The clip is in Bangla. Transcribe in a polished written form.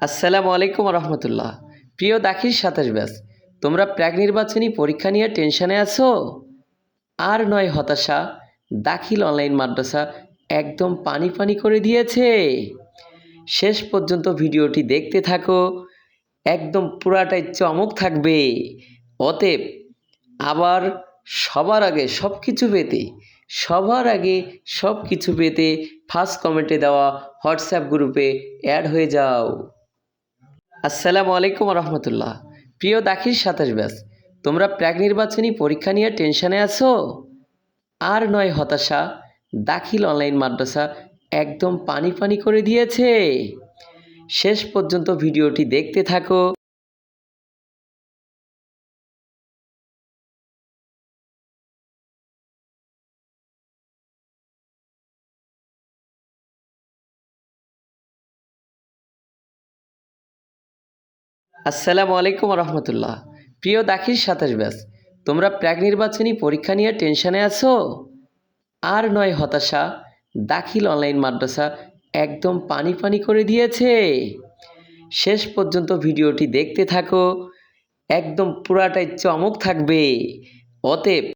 আসসালামু আলাইকুম রহমতুল্লাহ। প্রিয় দাখিল ২৭ ব্যাচ, তোমরা প্রাক নির্বাচনী পরীক্ষা নিয়ে টেনশনে আছো? আর নয় হতাশা, দাখিল অনলাইন মাদ্রাসা একদম পানি পানি করে দিয়েছে। শেষ পর্যন্ত ভিডিওটি দেখতে থাকো, একদম পুরাটাই চমক থাকবে। অতএব আবার সবার আগে সব কিছু পেতে ফার্স্ট কমেন্টে দেওয়া হোয়াটসঅ্যাপ গ্রুপে অ্যাড হয়ে যাও। আসসালামু আলাইকুম রহমতুল্লাহ। প্রিয় দাখিল ২৭ ব্যাচ, তোমরা প্রাক নির্বাচনী পরীক্ষা নিয়ে টেনশনে আছো? আর নয় হতাশা, দাখিল অনলাইন মাদ্রাসা একদম পানি পানি করে দিয়েছে। শেষ পর্যন্ত ভিডিওটি দেখতে থাকো। আসসালামু আলাইকুম রহমতুল্লাহ। প্রিয় দাখিল ২৭ ব্যাচ, তোমরা প্রাক নির্বাচনী পরীক্ষা নিয়ে টেনশনে আছো? আর নয় হতাশা, দাখিল অনলাইন মাদ্রাসা একদম পানি পানি করে দিয়েছে। শেষ পর্যন্ত ভিডিওটি দেখতে থাকো, একদম পুরাটাই চমক থাকবে। অতএব